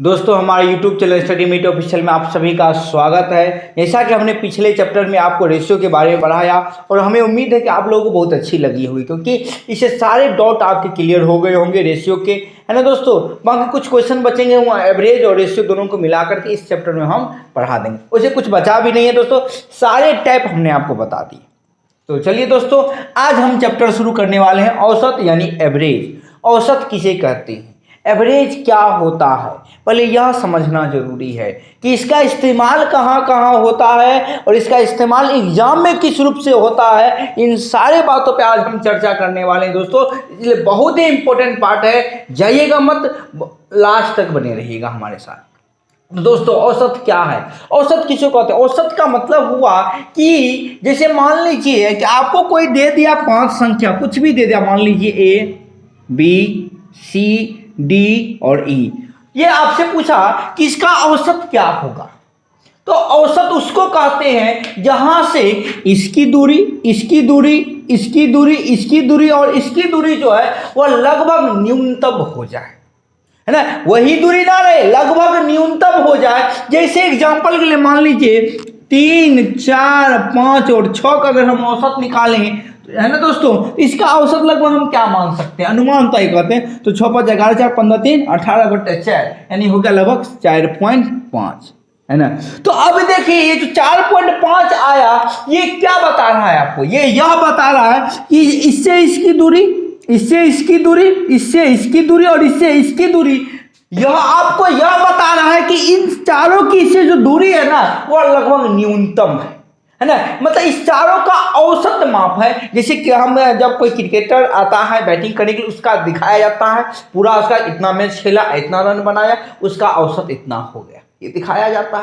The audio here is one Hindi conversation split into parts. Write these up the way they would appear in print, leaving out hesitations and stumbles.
दोस्तों हमारे YouTube channel study meet official में आप सभी का स्वागत है। जैसा कि हमने पिछले चैप्टर में आपको रेशियो के बारे में पढ़ाया और हमें उम्मीद है कि आप लोगों को बहुत अच्छी लगी होगी, क्योंकि इससे सारे डाउट आपके क्लियर हो गए होंगे रेशियो के, है ना दोस्तों। बाकी कुछ क्वेश्चन बचेंगे, वो एवरेज और रेशियो दोनों को मिला करके इस चैप्टर में हम पढ़ा देंगे। उसे कुछ बचा भी नहीं है दोस्तों, सारे टाइप हमने आपको बता दिए। तो चलिए दोस्तों, आज हम चैप्टर शुरू करने वाले हैं औसत यानी एवरेज। औसत किसे कहते हैं, एवरेज क्या होता है, पहले यह समझना जरूरी है कि इसका इस्तेमाल कहाँ कहाँ होता है और इसका इस्तेमाल एग्जाम में किस रूप से होता है। इन सारे बातों पे आज हम चर्चा करने वाले हैं दोस्तों, इसलिए बहुत ही इंपॉर्टेंट पार्ट है, जाइएगा मत, लास्ट तक बने रहिएगा हमारे साथ। दोस्तों औसत क्या है, औसत किसको कहते हैं। औसत का मतलब हुआ कि जैसे मान लीजिए कि आपको कोई दे दिया 5 संख्या, कुछ भी दे दिया, मान लीजिए A, B, C, D और E, ये आपसे पूछा कि इसका औसत क्या होगा। तो औसत उसको कहते हैं जहां से इसकी दूरी, इसकी दूरी, इसकी दूरी, इसकी दूरी और इसकी दूरी जो है वह लगभग न्यूनतम हो जाए, है ना। वही दूरी ना रहे, लगभग न्यूनतम हो जाए। जैसे एग्जांपल के लिए मान लीजिए 3, 4, 5 और 6 का अगर हम औसत निकालें, है ना दोस्तों, इसका औसत लगभग हम क्या मान सकते हैं, अनुमान तय करते हैं। तो 6 5 11 4 15 3 18/4 यानी हो गया लगभग 4.5, है ना। तो अब देखिए ये जो 4.5 आया, ये क्या बता रहा है आपको, ये यह बता रहा है कि इससे इसकी दूरी, इससे इसकी दूरी, इससे इसकी दूरी और इससे इसकी दूरी, यह आपको यह बता रहा है कि इन चारों की इससे जो दूरी है ना वह लगभग न्यूनतम है ना। मतलब इस चारों का औसत माप है। जैसे कि हम जब कोई क्रिकेटर आता है बैटिंग करने के लिए, उसका दिखाया जाता है पूरा, उसका इतना मैच खेला, इतना रन बनाया, उसका औसत इतना हो गया, ये दिखाया जाता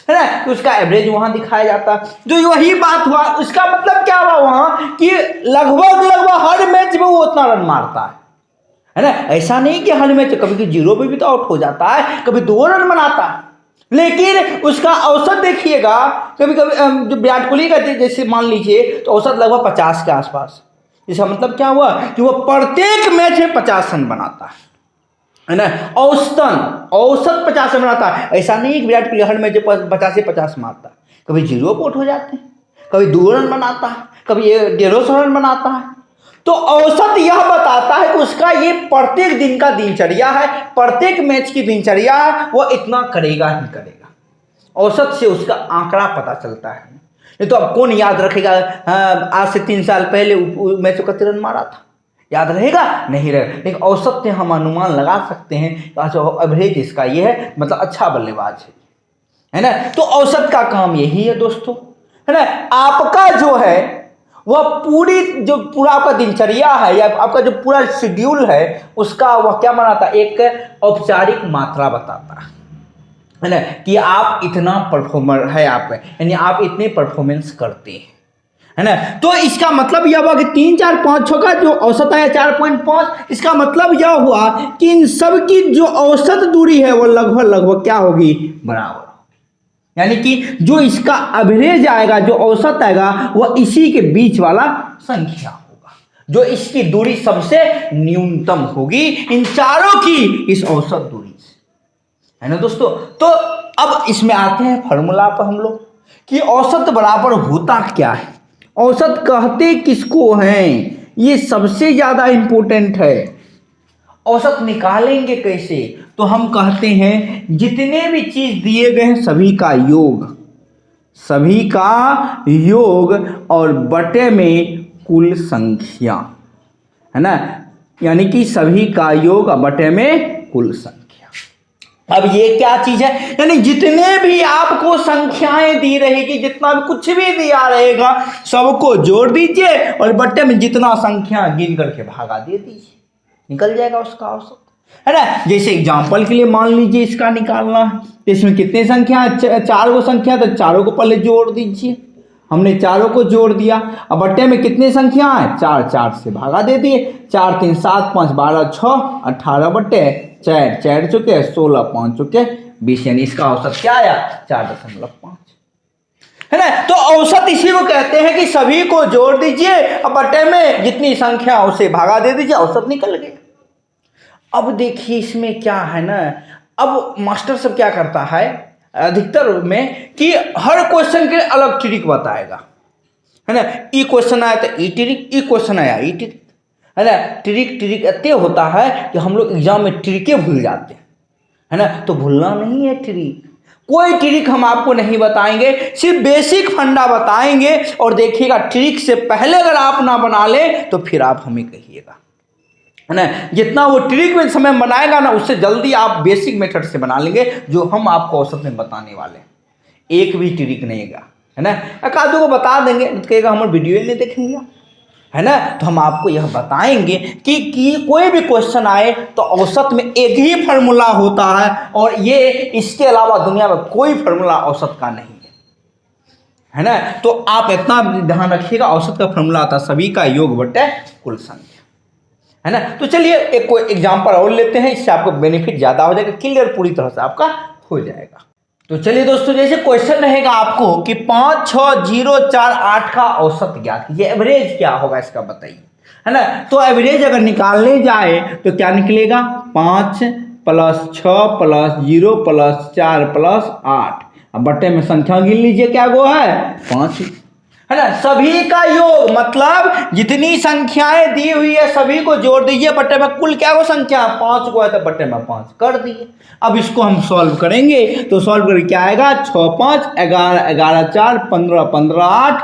है ना। तो उसका एवरेज वहां दिखाया जाता है। जो वही बात हुआ, उसका मतलब क्या हुआ वहां कि लगभग लगभग हर मैच में वो उतना रन मारता है ना। ऐसा नहीं कि हर मैच, कभी कभी 0 पे भी तो आउट हो जाता है, कभी 2 रन बनाता है, लेकिन उसका औसत देखिएगा। कभी कभी जो विराट कोहली का जैसे मान लीजिए, तो औसत लगभग 50 के आसपास। इसका मतलब क्या हुआ कि वो प्रत्येक मैच में 50 रन बनाता है ना। औसतन औसत 50 रन बनाता है। ऐसा नहीं कि विराट कोहली हर मैच 50 से 50 मारता है, कभी 0 पे आउट हो जाते हैं, कभी 2 रन बनाता है, कभी 150 रन बनाता है। तो औसत यह बताता है कि उसका ये प्रत्येक दिन का दिनचर्या है, प्रत्येक मैच की दिनचर्या है, वह इतना करेगा ही करेगा। औसत से उसका आंकड़ा पता चलता है। नहीं तो अब कौन याद रखेगा, आज से 3 साल पहले मैच को कितने रन मारा था, याद रहेगा नहीं रहेगा। लेकिन औसत से हम अनुमान लगा सकते हैं, एवरेज इसका ये है, मतलब अच्छा बल्लेबाज है ना। तो औसत का काम यही है दोस्तों, है ना। आपका जो है वह पूरी जो पूरा आपका दिनचर्या है या आपका जो पूरा शेड्यूल है, उसका वह क्या बनाता है, एक औपचारिक मात्रा बताता है ना, कि आप इतना परफॉर्मर है आप, यानी आप इतने परफॉर्मेंस करते हैं, है ना। तो इसका मतलब यह हुआ कि 3 4 5 6 का जो औसत है 4.5, इसका मतलब यह हुआ कि इन सब की जो औसत दूरी है वो लगभग लगभग क्या होगी, बराबर। यानी कि जो इसका एवरेज आएगा, जो औसत आएगा, वह इसी के बीच वाला संख्या होगा, जो इसकी दूरी सबसे न्यूनतम होगी इन चारों की इस औसत दूरी से, है ना दोस्तों। तो अब इसमें आते हैं फॉर्मूला पर हम लोग कि औसत बराबर होता क्या है, औसत कहते किसको हैं, ये सबसे ज्यादा इंपॉर्टेंट है। औसत निकालेंगे कैसे, तो हम कहते हैं जितने भी चीज दिए गए हैं सभी का योग, सभी का योग और बटे में कुल संख्या, है ना। यानी कि सभी का योग और बटे में कुल संख्या। अब ये क्या चीज है, यानी जितने भी आपको संख्याएं दी रहेगी, जितना भी कुछ भी दिया रहेगा, सबको जोड़ दीजिए और बटे में जितना संख्या गिन करके भागा दे दीजिए, निकल जाएगा उसका औसत, है ना। जैसे एग्जांपल के लिए मान लीजिए इसका निकालना है, तो इसमें कितने संख्या, 4 को संख्या, तो चारों को पहले जोड़ दीजिए। हमने चारों को जोड़ दिया। अब बट्टे में कितने संख्या है, 4, 4 से भागा दे दिए, 4 3 7 5 12 6 18/4, 4 चुके 16, 5 चुके 20, यानी इसका औसत क्या आया, 4.5, है ना। तो औसत इसी को कहते हैं कि सभी को जोड़ दीजिए और बट्टे में जितनी संख्या उसे भागा दे दीजिए, औसत निकल गया। अब देखिए इसमें क्या है ना, अब मास्टर सब क्या करता है अधिकतर में कि हर क्वेश्चन के अलग ट्रिक बताएगा, है ना। ई क्वेश्चन आया तो ई ट्रिक, ई क्वेश्चन आया ई ट्रिक, है ना। ट्रिक ट्रिक इतने होता है कि हम लोग एग्जाम में ट्रिकें भूल जाते हैं, है ना। तो भूलना नहीं है ट्रिक, कोई ट्रिक हम आपको नहीं बताएंगे, सिर्फ बेसिक फंडा बताएंगे। और देखिएगा ट्रिक से पहले अगर आप ना बना ले तो फिर आप हमें कहिएगा, है ना। जितना वो ट्रिक में समय बनाएगा ना, उससे जल्दी आप बेसिक मेथड से बना लेंगे जो हम आपको औसत में बताने वाले हैं। एक भी ट्रिक नहीं गा, है ना। एक आधे को बता देंगे तो कहेगा हमारे वीडियो नहीं देखेंगे, है ना। तो हम आपको यह बताएंगे कि कोई भी क्वेश्चन आए तो औसत में एक ही फार्मूला होता है, और ये इसके अलावा दुनिया में कोई फार्मूला औसत का नहीं है ना। तो आप इतना ध्यान रखिएगा, औसत का फार्मूला आता सभी का योग बटे कुल संख्या, है ना। तो चलिए एक कोई एग्जाम्पल और लेते हैं, इससे आपको बेनिफिट ज़्यादा हो जाएगा, क्लियर पूरी तरह से आपका हो जाएगा। तो चलिए दोस्तों, जैसे क्वेश्चन रहेगा आपको कि 5, 6, 0, 4, 8 का औसत ज्ञात कीजिए, एवरेज क्या होगा इसका बताइए, है ना। तो एवरेज अगर निकालने जाए तो क्या निकलेगा, 5 + 6 + 0 + 4 + 8, अब बट्टे में संख्या गिन लीजिए क्या गो है, 5, है ना। सभी का योग मतलब जितनी संख्याएं दी हुई है सभी को जोड़ दीजिए, बट्टे में कुल क्या हो संख्या 5 को है तो बट्टे में 5 कर दिए। अब इसको हम सॉल्व करेंगे तो सॉल्व करके क्या आएगा, 6, 5, 11, 11, 4, 15, 15, 8,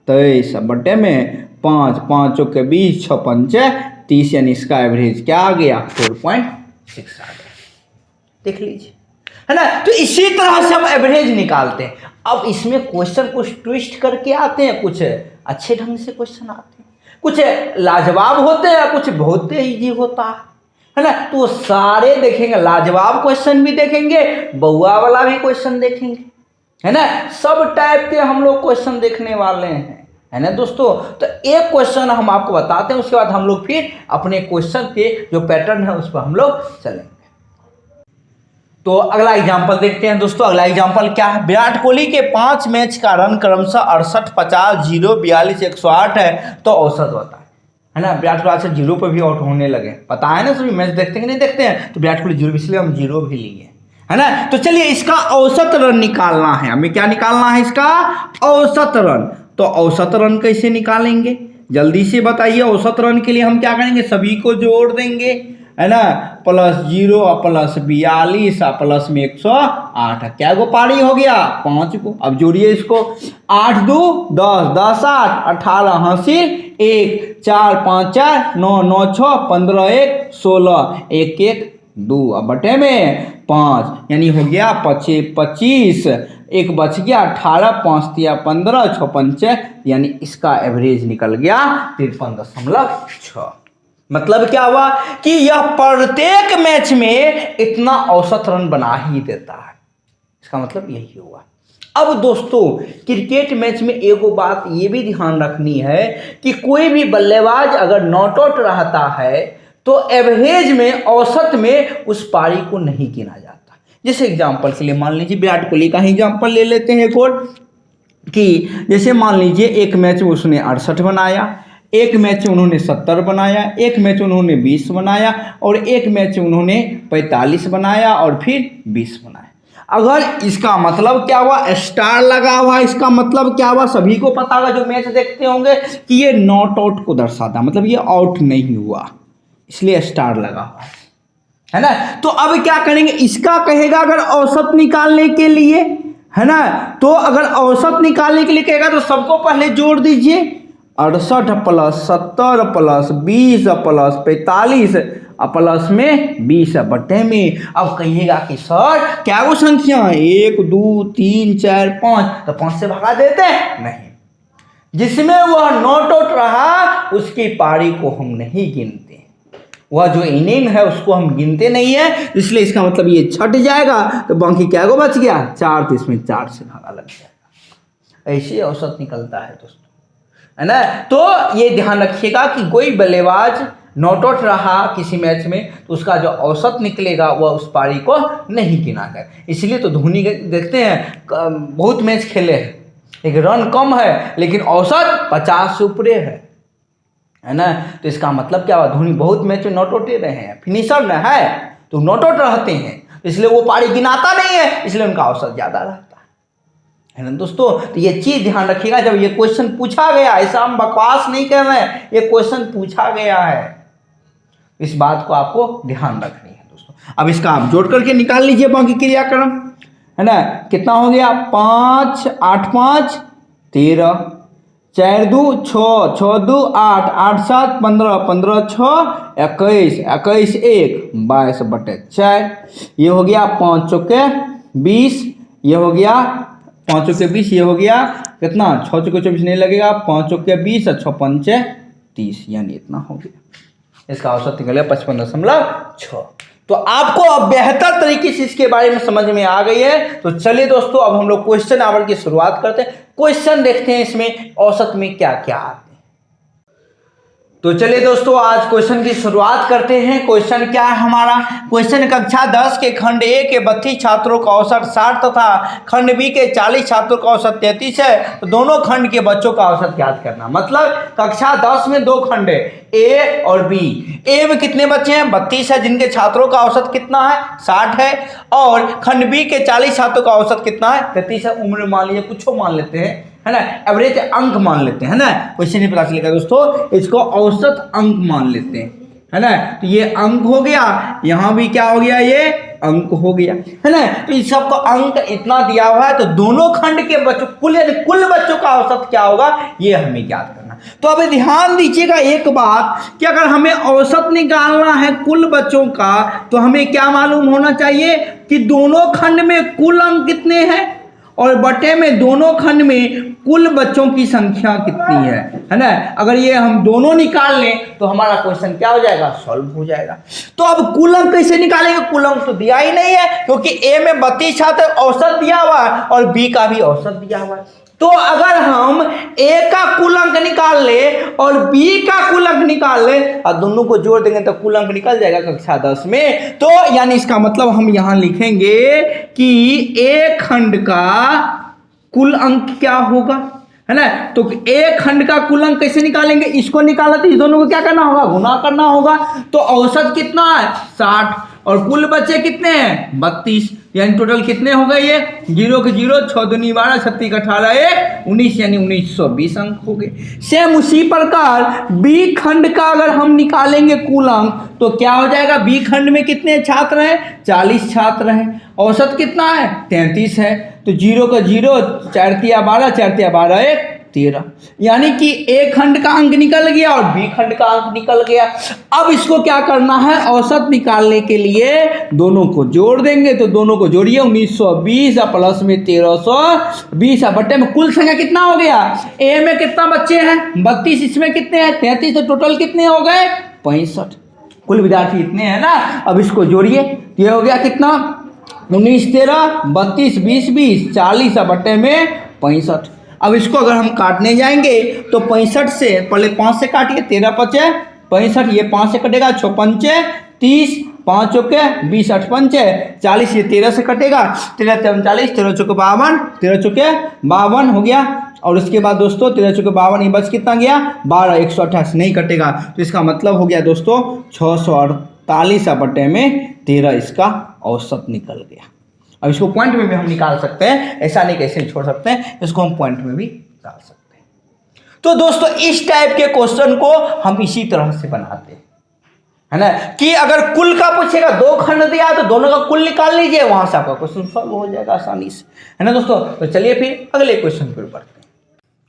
23, बट्टे में 5, 5 के 20, 6 पंचे 30, यानी इसका एवरेज क्या आ गया, 4.6 आ गया। देख लीजिए, है ना। तो इसी तरह से हम एवरेज निकालते हैं। अब इसमें क्वेश्चन कुछ ट्विस्ट करके आते हैं, कुछ अच्छे ढंग से क्वेश्चन आते हैं, कुछ लाजवाब होते हैं, कुछ बहुत इजी होता है ना। तो सारे देखेंगे, लाजवाब क्वेश्चन भी देखेंगे, बउआ वाला भी क्वेश्चन देखेंगे, है ना। सब टाइप के हम लोग क्वेश्चन देखने वाले हैं, है ना दोस्तों। तो एक क्वेश्चन हम आपको बताते हैं, उसके बाद हम लोग फिर अपने क्वेश्चन के जो पैटर्न है उस पर हम लोग चलेंगे। तो अगला एग्जाम्पल देखते हैं दोस्तों। अगला एग्जाम्पल क्या है, विराट कोहली के 5 मैच का रन क्रमशः 68, 50, 0, 42, 108 है, तो औसत बताए, है ना। विराट कोहली से 0 पर भी आउट होने लगे, पता है ना सभी मैच देखते हैं कि नहीं देखते हैं। तो विराट कोहली 0, इसलिए हम 0 भी लिए, है ना। तो चलिए इसका औसत रन निकालना है हमें, क्या निकालना है इसका औसत रन। तो औसत रन कैसे निकालेंगे जल्दी से बताइए। औसत रन के लिए हम क्या करेंगे, सभी को जोड़ देंगे, है ना। +0 + 42 + में 108, क्या गो पारी हो गया, 5 को। अब जोड़िए इसको, 8 2 10, 10 8, 18 हासिल 1, 4 5 4, 9 9 6, 15 1, 16, 1 1 2, अब बटे में 5, यानी हो गया 25, एक बच गया 18, 5 तिया 15, 6 पंचे, यानी इसका एवरेज निकल गया 53.6। मतलब क्या हुआ कि यह प्रत्येक मैच में इतना औसत रन बना ही देता है, इसका मतलब यही हुआ। अब दोस्तों क्रिकेट मैच में एक बात ये भी ध्यान रखनी है कि कोई भी बल्लेबाज अगर नॉट आउट रहता है तो एवरेज में, औसत में उस पारी को नहीं गिना जाता। जैसे एग्जांपल के लिए मान लीजिए विराट कोहली का ही एग्जांपल ले लेते हैं एक और, कि जैसे मान लीजिए एक मैच में उसने 68 बनाया, एक मैच में उन्होंने 70 बनाया, एक मैच में उन्होंने 20 बनाया, और एक मैच में उन्होंने 45 बनाया और फिर 20 बनाया। अगर इसका मतलब क्या हुआ, स्टार लगा हुआ, इसका मतलब क्या हुआ, सभी को पता होगा जो मैच देखते होंगे कि ये नॉट आउट को दर्शाता, मतलब ये आउट नहीं हुआ, इसलिए स्टार लगा हुआ है ना। तो अब क्या करेंगे, इसका कहेगा अगर औसत निकालने के लिए, है ना। तो अगर औसत निकालने के लिए कहेगा तो सबको पहले जोड़ दीजिए, 68 + 70 + 20 + 45 प्लस में 20 बटे में। अब कहिएगा कि सर क्या वो संख्या 1 2 3 4 5, तो 5 से भगा देते हैं, नहीं। जिसमें वह नॉट आउट रहा उसकी पारी को हम नहीं गिनते, वह जो इनिंग है उसको हम गिनते नहीं है, इसलिए इसका मतलब ये छट जाएगा। तो बाकी क्या को बच गया 4, तो इसमें 4 से भागा लग जाएगा। ऐसे औसत निकलता है दोस्तों, है ना। तो ये ध्यान रखिएगा कि कोई बल्लेबाज नॉट आउट रहा किसी मैच में तो उसका जो औसत निकलेगा वह उस पारी को नहीं गिना कर। इसलिए तो धोनी देखते हैं बहुत मैच खेले हैं, एक रन कम है लेकिन औसत 50 से ऊपर है ना। तो इसका मतलब क्या हुआ, धोनी बहुत मैच में नॉट आउट रहे हैं, फिनिशर न है तो नॉट आउट रहते हैं, इसलिए वो पारी गिनाता नहीं है, इसलिए उनका औसत ज़्यादा रहता है ना दोस्तों। तो ये चीज़ ध्यान रखिएगा, जब ये क्वेश्चन पूछा गया, ऐसा हम बकवास नहीं कर रहे हैं, ये क्वेश्चन पूछा गया है, इस बात को आपको ध्यान रखनी है दोस्तों। अब इसका आप जोड़ करके निकाल लीजिए बाकी क्रियाक्रम, है ना। कितना हो गया, 5 8 5 13, 4 2 6 6 2 8 8 7 15 15 6 21 21 1 22/4, ये हो गया 5 चौके 20, ये हो गया 5 चौके 20, ये हो गया कितना, 6 चौके 24 नहीं लगेगा, 5 चौके 20 और 6 पंचे 30, यानी इतना हो गया। इसका औसत निकलेगा 55.6। तो आपको अब बेहतर तरीके से इसके बारे में समझ में आ गई है। तो चलिए दोस्तों, अब हम लोग क्वेश्चन आवर की शुरुआत करते हैं। क्वेश्चन देखते हैं इसमें औसत में क्या क्या आते हैं। तो चलिए दोस्तों, आज क्वेश्चन की शुरुआत करते हैं। क्वेश्चन क्या है हमारा, क्वेश्चन कक्षा 10 के खंड ए के 32 छात्रों का औसत 60 तथा खंड बी के 40 छात्रों का औसत 33 है। तो दोनों खंड के बच्चों का औसत ज्ञात करना। मतलब कक्षा 10 में 2 खंड है, ए और बी। ए में कितने बच्चे हैं, 32 है, जिनके छात्रों का औसत कितना है, 60 है। और खंड बी के 40 छात्रों का औसत कितना है, 33 है। उम्र मान लीजिए, कुछ मान लेते हैं, है ना, एवरेज अंक मान लेते हैं, है ना, वैसे नहीं पता चलेगा दोस्तों, इसको औसत अंक मान लेते हैं, है ना। तो ये अंक हो गया, यहाँ भी क्या हो गया, ये अंक हो गया, है ना। तो इस सबको अंक इतना दिया हुआ है, तो दोनों खंड के बच्चों कुल बच्चों का औसत क्या होगा, ये हमें ज्ञात करना। तो अब ध्यान दीजिएगा एक बात कि अगर हमें औसत निकालना है कुल बच्चों का, तो हमें क्या मालूम होना चाहिए कि दोनों खंड में कुल अंक कितने हैं और बटे में दोनों खंड में कुल बच्चों की संख्या कितनी है ना। अगर ये हम दोनों निकाल लें तो हमारा क्वेश्चन क्या हो जाएगा, सॉल्व हो जाएगा। तो अब कुल अंक कैसे निकालेंगे, कुल अंक तो दिया ही नहीं है, क्योंकि ए में 32 छात्र औसत दिया हुआ है और बी का भी औसत दिया हुआ है। तो अगर हम ए का कुल अंक निकाल ले और बी का कुल अंक निकाल ले और दोनों को जोड़ देंगे तो कुल अंक निकल जाएगा कक्षा 10 में। तो यानी इसका मतलब हम यहां लिखेंगे कि ए खंड का कुल अंक क्या होगा, है ना। तो ए खंड का कुल अंक कैसे निकालेंगे, इसको निकाला तो इस दोनों को क्या करना होगा, गुना करना होगा। तो औसत कितना है, 60, और कुल बच्चे कितने हैं, 32, यानी टोटल कितने हो गए, ये 0 के 0, 6 दूनी 12, 36 18 19, यानी 1920 अंक हो गए। सेम उसी प्रकार बी खंड का अगर हम निकालेंगे कुल अंक तो क्या हो जाएगा, बी खंड में कितने छात्र हैं, 40 छात्र हैं, औसत कितना है, 33 है। तो 0 का 0, 4 तिया 12, 4 तिया 12 13, यानी कि ए खंड का अंक निकल गया और बी खंड का अंक निकल गया। अब इसको क्या करना है, औसत निकालने के लिए दोनों को जोड़ देंगे। तो दोनों को जोड़िए, 1920 प्लस में 1320 बट्टे में कुल संख्या कितना हो गया, ए में कितना बच्चे हैं, 32, इसमें कितने हैं, 33, तो टोटल कितने हो गए, 65। कुल विद्यार्थी इतने हैं ना। अब इसको जोड़िए, ये हो गया कितना, 19 13 32 20 20 40 बट्टे में 65। अब इसको अगर हम काटने जाएंगे तो 65 से पहले 5 से काटिए, 13 5 65, ये 5 से कटेगा, 6 5 30, 5 चौके 20 8 5 40, ये 13 से कटेगा, 13 39, 13 चौके 52, 13 चौके 52 हो गया। और उसके बाद दोस्तों 13 चौके 52, ये बच कितना गया, 12, 128 नहीं कटेगा। तो इसका मतलब हो गया दोस्तों 648 बट्टे में 13 इसका औसत निकल गया। अब इसको पॉइंट में भी हम निकाल सकते हैं, ऐसा नहीं कैसे छोड़ सकते हैं, इसको हम पॉइंट में भी निकाल सकते हैं। तो दोस्तों इस टाइप के क्वेश्चन को हम इसी तरह से बनाते हैं, है ना, कि अगर कुल का पूछेगा, 2 खंड दिया तो दोनों का कुल निकाल लीजिए, वहां से आपका क्वेश्चन सॉल्व हो जाएगा आसानी से, है ना दोस्तों। तो चलिए फिर अगले क्वेश्चन पर बढ़ते हैं।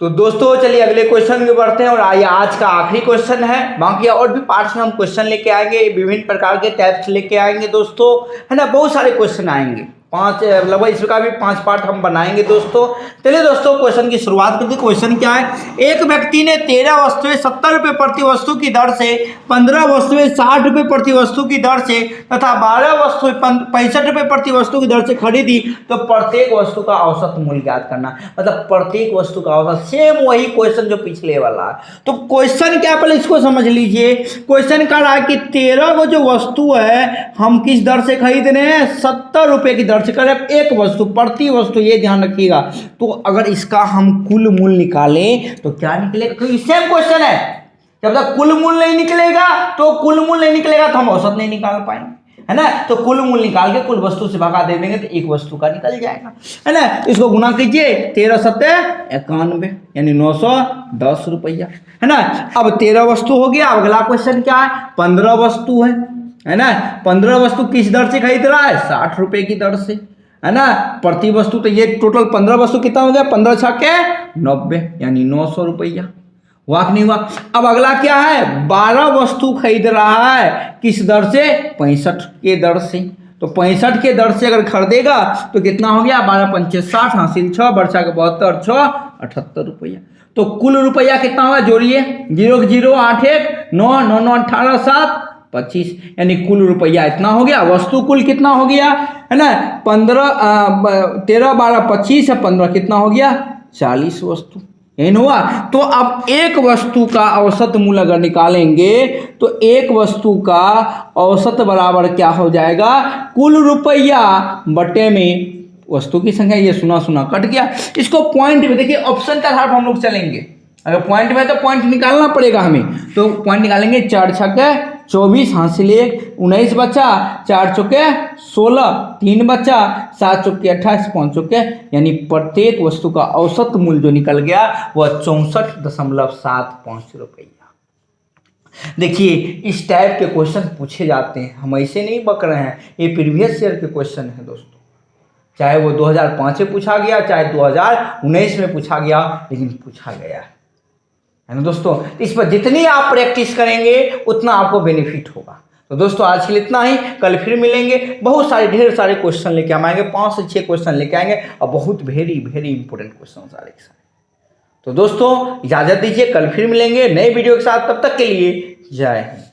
तो दोस्तों चलिए अगले क्वेश्चन में बढ़ते हैं, और आइए आज का आखिरी क्वेश्चन है। बाकी और भी पार्ट्स में हम क्वेश्चन लेके आएंगे, विभिन्न प्रकार के टाइप्स लेके आएंगे दोस्तों, है ना, बहुत सारे क्वेश्चन आएंगे, 5 लगभग इसका भी 5 पार्ट हम बनाएंगे दोस्तों। चलिए दोस्तों क्वेश्चन की शुरुआत करते हैं। क्वेश्चन क्या है, एक व्यक्ति ने 13 वस्तुएं 70 रुपये प्रति वस्तु की दर से, 15 वस्तुएं 60 रुपये प्रति वस्तु की दर से तथा 12 वस्तुएं 65 रुपये प्रति वस्तु की दर से खरीदी। तो प्रत्येक वस्तु का औसत मूल्य ज्ञात करना, मतलब प्रत्येक वस्तु का औसत, सेम वही क्वेश्चन जो पिछले वाला है। तो क्वेश्चन क्या, पहले इसको समझ लीजिए। क्वेश्चन कह रहा है कि 13 वो जो वस्तु है हम किस दर से खरीद रहे हैं, 70 रुपये की दर से करें, एक वस्तु प्रति वस्तु, ये ध्यान रखिएगा। तो अगर इसका हम कुल मूल्य निकालें तो क्या निकलेगा, क्योंकि सेम क्वेश्चन है, जब तक कुल मूल्य नहीं निकलेगा तो हम औसत नहीं निकाल पाएंगे, है ना। तो कुल मूल्य निकाल के कुल वस्तु से भगा दे देंगे तो एक वस्तु का निकल जाएगा, है ना। इसको गुना कीजिए 13 सत्ते 91 यानी 910 रुपया, है ना। अब 13 वस्तु हो गया। अब अगला क्वेश्चन क्या है, 15 वस्तु है ना। 15 वस्तु किस दर से खरीद रहा है, 60 रुपए की दर से, है ना। प्रति वस्तु, तो ये टोटल 15 वस्तु कितना हो गया, 15 छक्के 90 यानी 900 रुपया, हुआ कि नहीं हुआ। अब अगला क्या है, 12 वस्तु खरीद रहा है किस दर से, 65 के दर से। तो 65 के दर से अगर खरीदेगा तो कितना हो गया, 12 पंचे 60 हासिल 6 वर्षा के 72 6 78 रुपया। तो कुल रुपया कितना हुआ, जोड़िए 0 0 8 1 9 9 9 18 7 25 यानी कुल रुपया इतना हो गया। वस्तु कुल कितना हो गया, है ना, 15 13 12 25 है 15 कितना हो गया, 40 वस्तु, यही हुआ। तो अब एक वस्तु का औसत मूल्य अगर निकालेंगे तो एक वस्तु का औसत बराबर क्या हो जाएगा, कुल रुपया बटे में वस्तु की संख्या। ये सुना सुना कट गया। इसको पॉइंट में देखिए, ऑप्शन के आधार पर हम लोग चलेंगे। अगर पॉइंट में तो पॉइंट निकालना पड़ेगा हमें, तो पॉइंट निकालेंगे 4 छक्के 24 हासिल 1 19 बचा, 4 चौके 16 3 बचा, 7 चौके 28 5 चौके यानी प्रत्येक वस्तु का औसत मूल्य जो निकल गया वह 64.75 रुपया। देखिए इस टाइप के क्वेश्चन पूछे जाते हैं, हम ऐसे नहीं बक रहे हैं, ये प्रीवियस ईयर के क्वेश्चन है दोस्तों। चाहे वो 2005 में पूछा गया, चाहे 2019 में पूछा गया, लेकिन पूछा गया है ना दोस्तों। इस पर जितनी आप प्रैक्टिस करेंगे उतना आपको बेनिफिट होगा। तो दोस्तों आज के लिए इतना ही, कल फिर मिलेंगे। बहुत सारे ढेर सारे क्वेश्चन लेके हम आएंगे, 5 से 6 क्वेश्चन लेके आएंगे और बहुत वेरी इंपॉर्टेंट क्वेश्चन सारे के सारे। तो दोस्तों इजाजत दीजिए, कल फिर मिलेंगे नए वीडियो के साथ। तब तक के लिए जय हिंद।